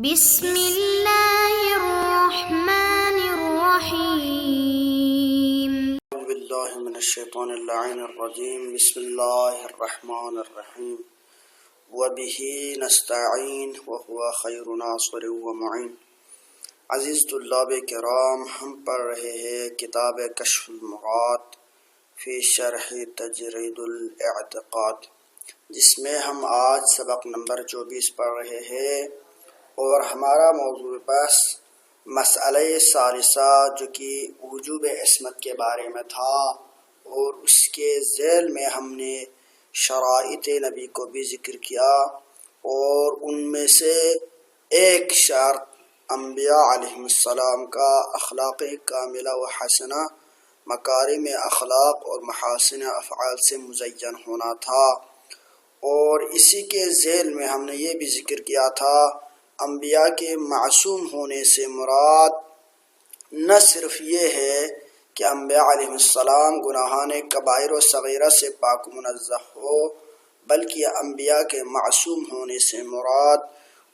بسم اللہ الرحمن الرحیم۔ اعوذ باللہ من الشیطان اللعین الرجیم۔ بسم اللہ الرحمن الرحیم۔ وبہ نستعین وہو خیر ناصر ومعین۔ عزیز طلاب کرام، ہم پڑھ رہے ہیں کتاب کشف المراد فی شرح تجرید الاعتقاد، جس میں ہم آج سبق نمبر 24 پڑھ رہے ہیں، اور ہمارا موضوع بس مسئلہ ثالثہ جو کہ وجوب عصمت کے بارے میں تھا، اور اس کے ذیل میں ہم نے شرائط نبی کو بھی ذکر کیا، اور ان میں سے ایک شرط انبیاء علیہ السلام کا اخلاق کاملہ و حسنہ، مکارم اخلاق اور محاسن افعال سے مزین ہونا تھا۔ اور اسی کے ذیل میں ہم نے یہ بھی ذکر کیا تھا، انبیاء کے معصوم ہونے سے مراد نہ صرف یہ ہے کہ انبیاء علیہ السلام گناہان کبائر و صغیرہ سے پاک منزہ ہو، بلکہ انبیاء کے معصوم ہونے سے مراد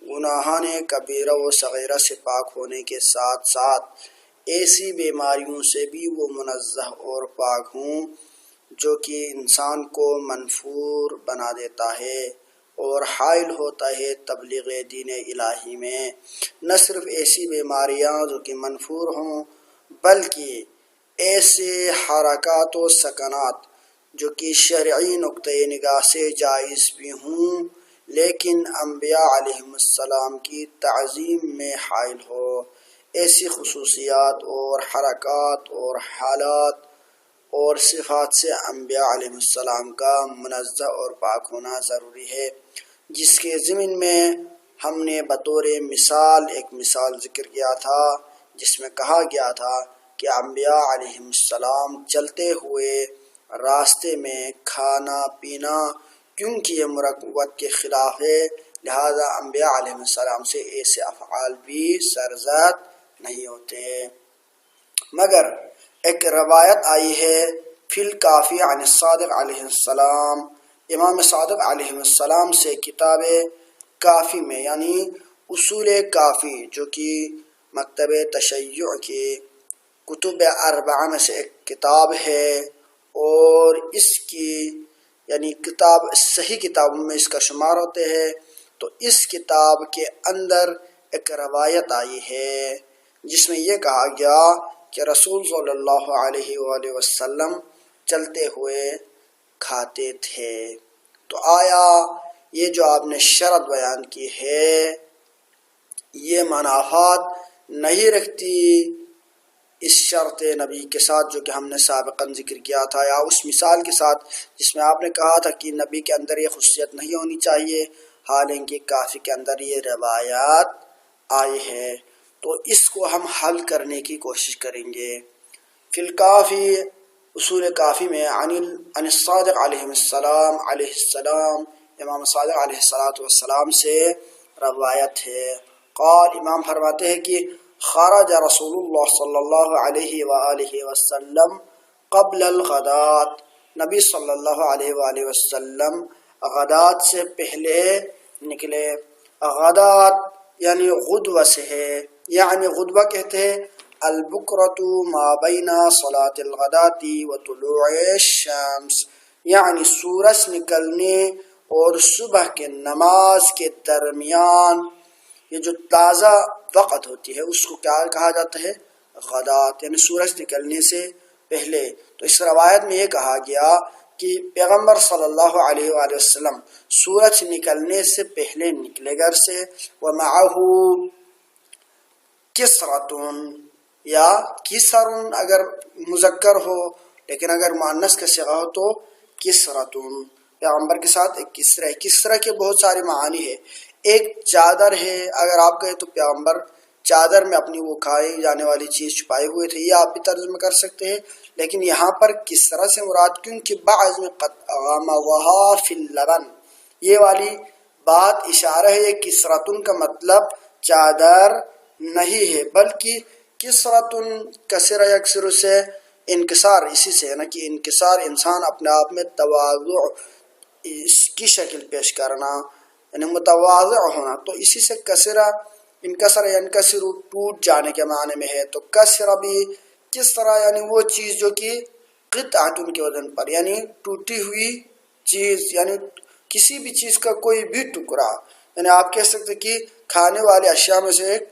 گناہان کبیرہ و صغیرہ سے پاک ہونے کے ساتھ ساتھ ایسی بیماریوں سے بھی وہ منزہ اور پاک ہوں جو کہ انسان کو منفور بنا دیتا ہے اور حائل ہوتا ہے تبلیغ دین الہی میں۔ نہ صرف ایسی بیماریاں جو کہ منفور ہوں، بلکہ ایسے حرکات و سکنات جو کہ شرعی نقطۂ نگاہ سے جائز بھی ہوں، لیکن انبیاء علیہ السلام کی تعظیم میں حائل ہو۔ ایسی خصوصیات اور حرکات اور حالات اور صفات سے انبیاء علیہ السلام کا منزہ اور پاک ہونا ضروری ہے، جس کے ضمن میں ہم نے بطور مثال ایک مثال ذکر کیا تھا، جس میں کہا گیا تھا کہ انبیاء علیہ السلام چلتے ہوئے راستے میں کھانا پینا، کیونکہ یہ مروت کے خلاف ہے، لہذا انبیاء علیہ السلام سے ایسے افعال بھی سرزد نہیں ہوتے۔ مگر ایک روایت آئی ہے فی الکافی عن الصادق علیہ السلام، امام صادق علیہ السلام سے کتاب کافی میں، یعنی اصول کافی جو کہ مکتب تشیع کے کتب اربعہ میں سے ایک کتاب ہے، اور اس کی یعنی کتاب صحیح کتابوں میں اس کا شمار ہوتے ہیں، تو اس کتاب کے اندر ایک روایت آئی ہے جس میں یہ کہا گیا کہ رسول صلی اللہ علیہ وآلہ وسلم چلتے ہوئے کھاتے تھے۔ تو آیا یہ جو آپ نے شرط بیان کی ہے یہ منافات نہیں رکھتی اس شرط نبی کے ساتھ جو کہ ہم نے سابقاً ذکر کیا تھا، یا اس مثال کے ساتھ جس میں آپ نے کہا تھا کہ نبی کے اندر یہ خصوصیت نہیں ہونی چاہیے، حالانکہ کافی کے اندر یہ روایات آئی ہے؟ تو اس کو ہم حل کرنے کی کوشش کریں گے۔ فی الکافی، اصول کافی میں عن الصادق علیہ السلام امام صادق علیہ السلام سے روایت ہے، قال، امام فرماتے ہیں کہ خرج رسول اللہ صلی اللہ علیہ وآلہ وسلم قبل الغدات، نبی صلی اللہ علیہ وآلہ وسلم غدات سے پہلے نکلے۔ غدات یعنی غدوہ سے ہے، یعنی غدوہ کہتے ہیں البکرۃ ما بین صلاۃ الغداۃ و طلوع الشمس، یعنی سورج نکلنے اور صبح کے نماز کے درمیان یہ جو تازہ وقت ہوتی ہے اس کو کیا کہا جاتا ہے؟ غدات، یعنی سورج نکلنے سے پہلے۔ تو اس روایت میں یہ کہا گیا کہ پیغمبر صلی اللہ علیہ وآلہ وسلم سورج نکلنے سے پہلے نکلے گھر سے، ومعہ کسرتن، یا کسرن اگر مذکر ہو، لیکن اگر مؤنث کا صیغہ ہو تو کسرتن، پیغمبر کے ساتھ ایک کسرہ ہے۔ کسرہ کے بہت سارے معانی ہے، ایک چادر ہے، اگر آپ کہیں تو پیغمبر چادر میں اپنی وہ کھائی جانے والی چیز چھپائے ہوئے تھے، یہ آپ بھی ترجمہ کر سکتے ہیں، لیکن یہاں پر کسرہ سے مراد کیونکہ بعض میں قد غمضھا فی اللبن، یہ والی بات اشارہ ہے، یہ کسرتن کا مطلب چادر نہیں ہے، بلکہ کسرتن کسر یکسر سے انکسار، اسی سے ہے نا کہ انکسار انسان اپنے آپ میں تواضع کی شکل پیش کرنا، یعنی متواضع ہونا، تو اسی سے کسرہ انکسر ینکسر ٹوٹ جانے کے معنی میں ہے. تو کسر بھی کس طرح یعنی وہ چیز جو کہ قطعۃ کے وزن پر یعنی ٹوٹی ہوئی چیز یعنی کسی بھی چیز کا کوئی بھی ٹکڑا یعنی آپ کہہ سکتے کہ کھانے والے اشیاء میں سے ایک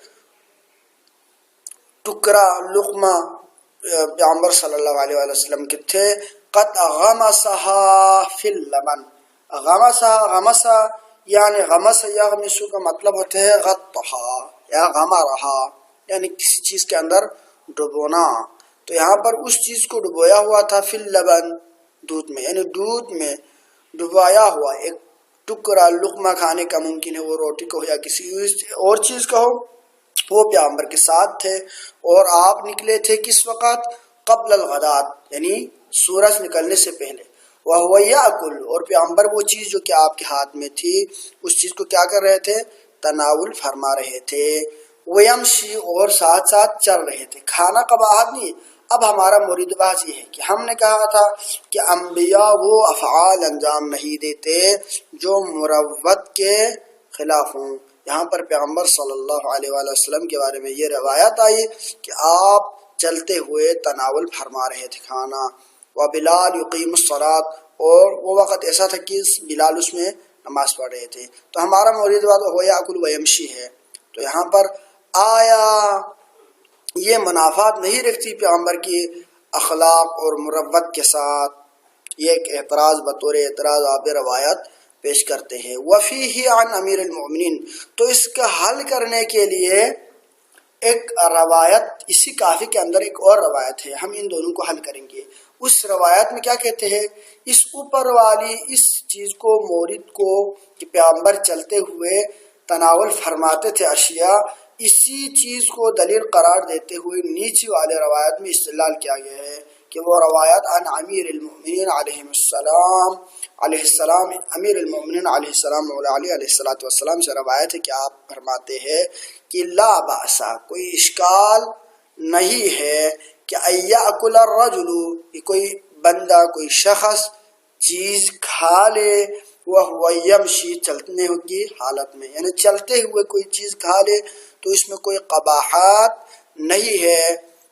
ٹکڑا لقمہ پیغمبر صلی اللہ علیہ وآلہ وسلم کے تھے. قد غمسها فی اللبن. غمسا یعنی غمس یغمسو کا مطلب ہوتا ہے غطها یا غمرها یعنی کسی چیز کے اندر ڈبونا. تو یہاں پر اس چیز کو ڈبویا ہوا تھا فی اللبن دودھ میں یعنی دودھ میں ڈبویا ہوا ایک ٹکڑا لقمہ کھانے کا ممکن ہے وہ روٹی کو یا کسی اور چیز کا ہو. وہ پیغمبر کے ساتھ تھے اور آپ نکلے تھے کس وقت؟ قبل الغدات یعنی سورج نکلنے سے پہلے. وَهُوَ يَأْكُلُ اور پیغمبر وہ چیز جو کہ آپ کے ہاتھ میں تھی اس چیز کو کیا کر رہے تھے؟ تناول فرما رہے تھے. وَيَمْشِي اور ساتھ ساتھ چل رہے تھے. کھانا قباحت نہیں. اب ہمارا مورد بحث یہ ہے کہ ہم نے کہا تھا کہ انبیاء وہ افعال انجام نہیں دیتے جو مروت کے خلاف ہوں. یہاں پر پیغمبر صلی اللہ علیہ وآلہ وسلم کے بارے میں یہ روایت آئی کہ آپ چلتے ہوئے تناول فرما رہے تھے کھانا. وبلال یقیم الصلاۃ اور وہ وقت ایسا تھا کہ بلال اس میں نماز پڑھ رہے تھے. تو ہمارا مورد بات ہو یاکل ویمشی ہے. تو یہاں پر آیا یہ منافات نہیں رکھتی پیغمبر کی اخلاق اور مروت کے ساتھ؟ یہ ایک اعتراض بطور اعتراض آپ روایت پیش کرتے ہیں. وفیہ عن امیر المؤمنین تو اس کا حل کرنے کے لیے ایک روایت اسی کافی کے اندر ایک اور روایت ہے. ہم ان دونوں کو حل کریں گے. اس روایت میں کیا کہتے ہیں؟ اس اوپر والی اس چیز کو مورد کو کہ پیغمبر چلتے ہوئے تناول فرماتے تھے اشیاء اسی چیز کو دلیل قرار دیتے ہوئے نیچے والے روایت میں استدلال کیا گیا ہے کہ وہ روایت عن امیر المؤمنین علیہ السلام امیر المؤمنین علیہ السلام علیہ السلام سے روایت ہے کہ آپ فرماتے ہیں کہ لا بأسا کوئی اشکال نہیں ہے کہ ایاکل الرجل کہ کوئی بندہ کوئی شخص چیز کھا لے وہ یمشی چلنے کی حالت میں یعنی چلتے ہوئے کوئی چیز کھا لے تو اس میں کوئی قباحت نہیں ہے.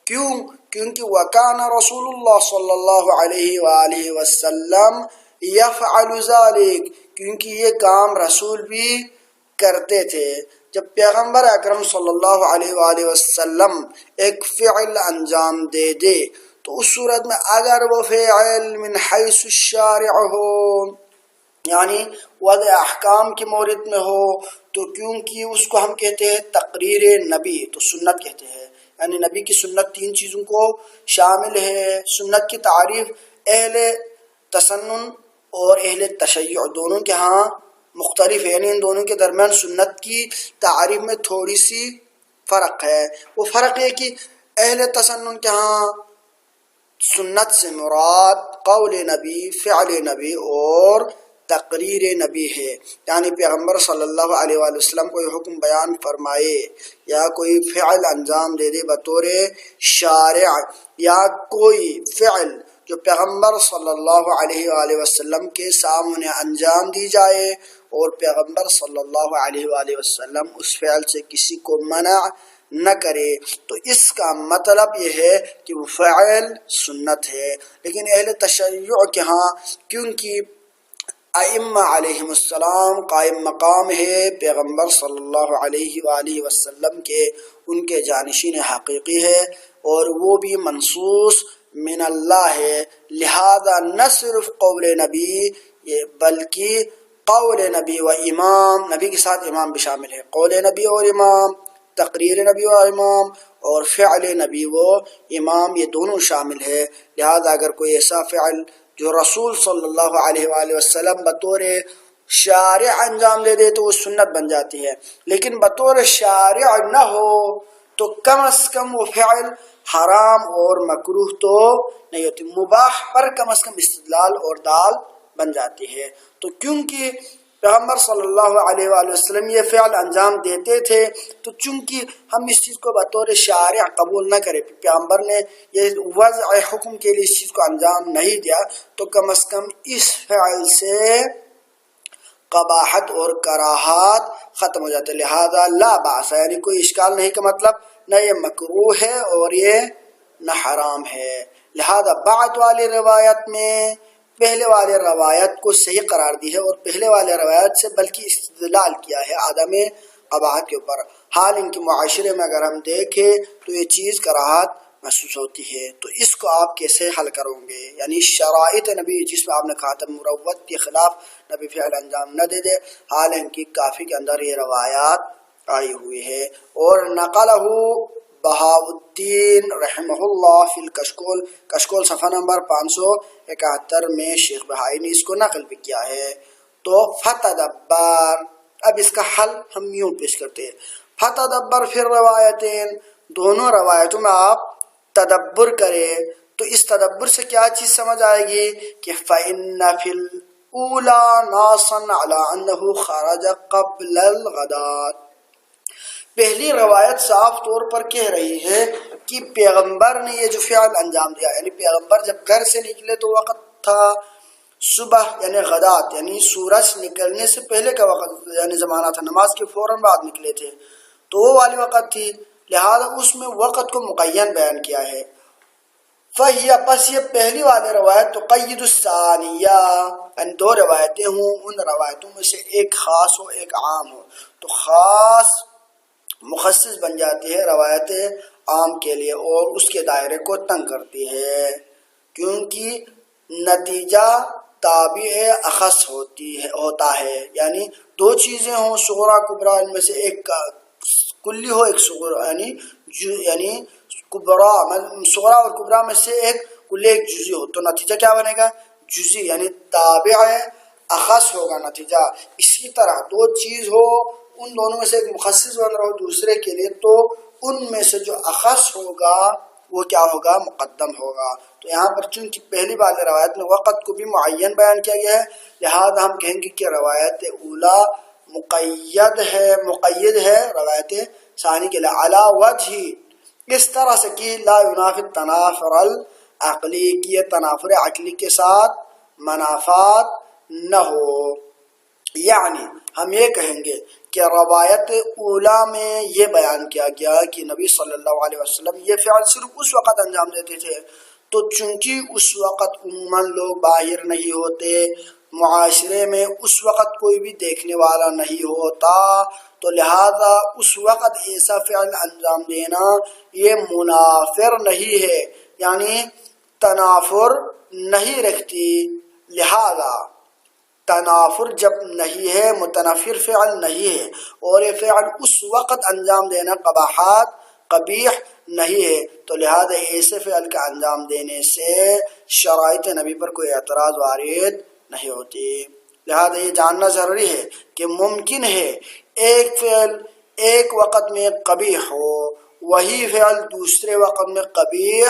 کیوں؟ کیونکہ وکان رسول اللہ صلی اللہ علیہ وآلہ وسلم یفعل ذلک کیونکہ یہ کام رسول بھی کرتے تھے. جب پیغمبر اکرم صلی اللہ علیہ وآلہ وسلم ایک فعل انجام دے دے تو اس صورت میں اگر وہ فعل من حیث الشارع ہو یعنی وضع احکام کی مورد میں ہو تو کیونکہ اس کو ہم کہتے ہیں تقریر نبی تو سنت کہتے ہیں. یعنی نبی کی سنت تین چیزوں کو شامل ہے. سنت کی تعریف اہل تسنن اور اہل تشیع دونوں کے ہاں مختلف ہے یعنی ان دونوں کے درمیان سنت کی تعریف میں تھوڑی سی فرق ہے. وہ فرق ہے کہ اہل تسنن کے ہاں سنت سے مراد قول نبی فعل نبی اور تقریر نبی ہے. یعنی پیغمبر صلی اللہ علیہ وآلہ وسلم کوئی حکم بیان فرمائے یا کوئی فعل انجام دے دے بطور شارع یا کوئی فعل جو پیغمبر صلی اللہ علیہ وآلہ وسلم کے سامنے انجام دی جائے اور پیغمبر صلی اللہ علیہ وآلہ وسلم اس فعل سے کسی کو منع نہ کرے تو اس کا مطلب یہ ہے کہ وہ فعل سنت ہے. لیکن اہل تشیع کے ہاں کیونکہ ائمہ علیہم السلام قائم مقام ہے پیغمبر صلی اللہ علیہ وآلہ وسلم کے ان کے جانشین حقیقی ہے اور وہ بھی منصوص من اللہ ہے. لہذا نہ صرف قول نبی بلکہ قول نبی و امام نبی کے ساتھ امام بھی شامل ہے. قول نبی اور امام تقریر نبی و امام اور فعل نبی و امام یہ دونوں شامل ہے. لہذا اگر کوئی ایسا فعل جو رسول صلی اللہ علیہ وآلہ وسلم بطور شارع انجام دے دے تو وہ سنت بن جاتی ہے. لیکن بطور شارع نہ ہو تو کم از کم وہ فعل حرام اور مکروہ تو نہیں ہوتی. مباح پر کم از کم استدلال اور دال بن جاتی ہے. تو کیونکہ پیغمبر صلی اللہ علیہ وآلہ وسلم یہ فعل انجام دیتے تھے تو چونکہ ہم اس چیز کو بطور شارع قبول نہ کریں پیغمبر نے یہ وضع حکم کے لیے اس چیز کو انجام نہیں دیا تو کم از کم اس فعل سے قباحت اور کراہت ختم ہو جاتے. لہذا لا باس یعنی کوئی اشکال نہیں کا مطلب نہ یہ مکروہ ہے اور یہ نہ حرام ہے. لہذا بعد والی روایت میں پہلے والے روایت کو صحیح قرار دی ہے اور پہلے والے روایت سے بلکہ استدلال کیا ہے عدم قباحت کے اوپر. حال ان کے معاشرے میں اگر ہم دیکھیں تو یہ چیز کراہت محسوس ہوتی ہے. تو اس کو آپ کیسے حل کرو گے؟ یعنی شرائط نبی جس میں آپ نے کہا تھا مروت کے خلاف نبی فعل انجام نہ دے دے، حال ان کی کافی کے اندر یہ روایات آئی ہوئی ہے. اور نقلہ بہاؤالدین رحمہ اللہ فی الکشکول، کشکول صفحہ نمبر 571 میں شیخ بہائی نے اس کو نقل بھی کیا ہے. تو فتدبر، اب اس کا حل ہم یوں پیش کرتے ہیں. فتدبر فی الروایتین، دونوں روایتوں میں آپ تدبر کرے. تو اس تدبر سے کیا چیز سمجھ آئے گی کہ فَإِنَّ فِي الْأُولَى نَاصًا عَلَىٰ أَنَّهُ خَرَجَ قَبْلَ الْغَدَاةِ. پہلی روایت صاف طور پر کہہ رہی ہے کہ پیغمبر نے یہ جو فعل انجام دیا، یعنی پیغمبر جب گھر سے نکلے تو وقت تھا صبح یعنی غدات، یعنی سورج نکلنے سے پہلے کا وقت یعنی زمانہ تھا، نماز کے فوراً بعد نکلے تھے تو وہ والی وقت تھی. لہذا اس میں وقت کو مقین بیان کیا ہے. فَهِيَ، پس یہ پہلی والی روایت تو قید الثانیہ، یعنی دو روایتیں ہوں، ان روایتوں میں سے ایک خاص ہو ایک عام ہو تو خاص مخصص بن جاتی ہے روایت عام کے لیے اور اس کے دائرے کو تنگ کرتی ہے، کیونکہ نتیجہ تابع اخص ہوتا ہے. یعنی دو چیزیں ہوں صغرا کبرا، ان میں سے ایک کلی ہو ایک صغرا، یعنی کبرا صغرا اور کبرا میں سے ایک کلی ایک جزئی ہو تو نتیجہ کیا بنے گا؟ جزئی، یعنی تابع اخص ہوگا نتیجہ. اسی طرح دو چیز ہو، ان دونوں میں سے ایک مخصص بن رہا ہو دوسرے کے لیے تو ان میں سے جو اخص ہوگا وہ کیا ہوگا؟ مقدم ہوگا. تو یہاں پر چونکہ پہلی والی روایت میں وقت کو بھی معین بیان کیا گیا ہے، لہذا ہم کہیں گے کہ روایت اولا مقید ہے روایت ثانی کے لیے علی وجہ، اس طرح سے کہ لا ینافی التنافر العقلی، کہ یہ تنافر عقلی کے ساتھ منافات نہ ہو. یعنی ہم یہ کہیں گے کہ روایت اولا میں یہ بیان کیا گیا کہ نبی صلی اللہ علیہ وسلم یہ فعل صرف اس وقت انجام دیتے تھے، تو چونکہ اس وقت عموماً لوگ باہر نہیں ہوتے، معاشرے میں اس وقت کوئی بھی دیکھنے والا نہیں ہوتا، تو لہذا اس وقت ایسا فعل انجام دینا یہ منافر نہیں ہے، یعنی تنافر نہیں رکھتی. لہذا تنافر جب نہیں ہے، متنافر فعل نہیں ہے اور یہ فعل اس وقت انجام دینا قبیح نہیں ہے، تو لہذا ایسے فعل کا انجام دینے سے شرائط نبی پر کوئی اعتراض وارد نہیں ہوتی. لہذا یہ جاننا ضروری ہے کہ ممکن ہے ایک فعل ایک وقت میں قبیح ہو، وہی فعل دوسرے وقت میں قبیح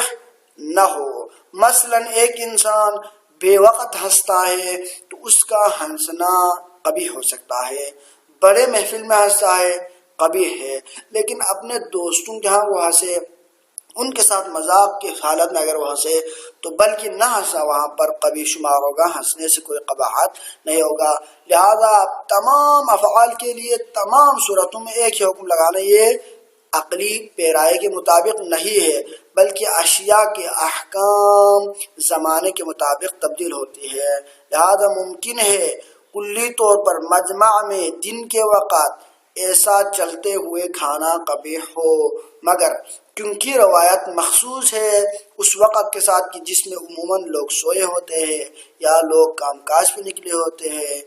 نہ ہو. مثلا ایک انسان بے وقت ہنستا ہے تو اس کا ہنسنا قبیح ہو سکتا ہے، بڑے محفل میں ہنستا ہے قبیح ہے، لیکن اپنے دوستوں کے ہاں وہ ہنسے، ان کے ساتھ مذاق کی حالت میں اگر وہ ہنسے تو بلکہ نہ ہنسا وہاں پر قبیح شمار ہوگا، ہنسنے سے کوئی قباحت نہیں ہوگا. لہذا تمام افعال کے لیے تمام صورتوں میں ایک ہی حکم لگانا یہ عقلی پیرائے کے مطابق نہیں ہے، بلکہ اشیاء کے احکام زمانے کے مطابق تبدیل ہوتی ہے. لہذا ممکن ہے کلی طور پر مجمع میں دن کے وقت ایسا چلتے ہوئے کھانا قبیح ہو، مگر کیونکہ روایت مخصوص ہے اس وقت کے ساتھ کہ جس میں عموماً لوگ سوئے ہوتے ہیں یا لوگ کام کاج پہ نکلے ہوتے ہیں،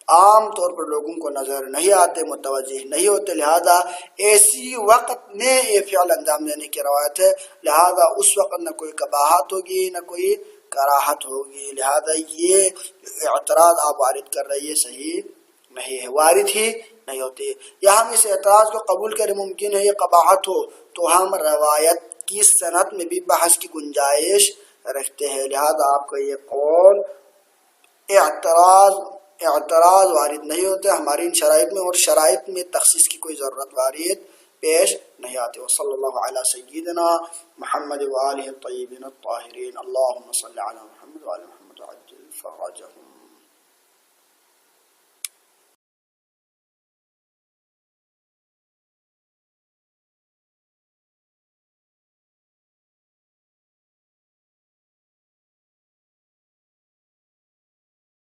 عام طور پر لوگوں کو نظر نہیں آتے، متوجہ نہیں ہوتے، لہذا ایسی وقت میں یہ فعل انجام دینے کی روایت ہے. لہذا اس وقت نہ کوئی قباحت ہوگی نہ کوئی کراہت ہوگی. لہذا یہ اعتراض آپ وارد کر رہی ہے صحیح نہیں ہے، وارد ہی نہیں ہوتی. یا ہم اس اعتراض کو قبول کریں ممکن ہے یہ قباحت ہو تو ہم روایت کی صنعت میں بھی بحث کی گنجائش رکھتے ہیں. لہذا آپ کا یہ قول اعتراض وارد نہیں ہوتے ہماری ان شرائط میں، اور شرائط میں تخصیص کی کوئی ضرورت وارد پیش نہیں آتی. وصلی اللہ علی سیدنا محمد وآلہ الطیبین الطاہرین. اللہم صلی علی محمد وآل محمد وعجل فرجهم.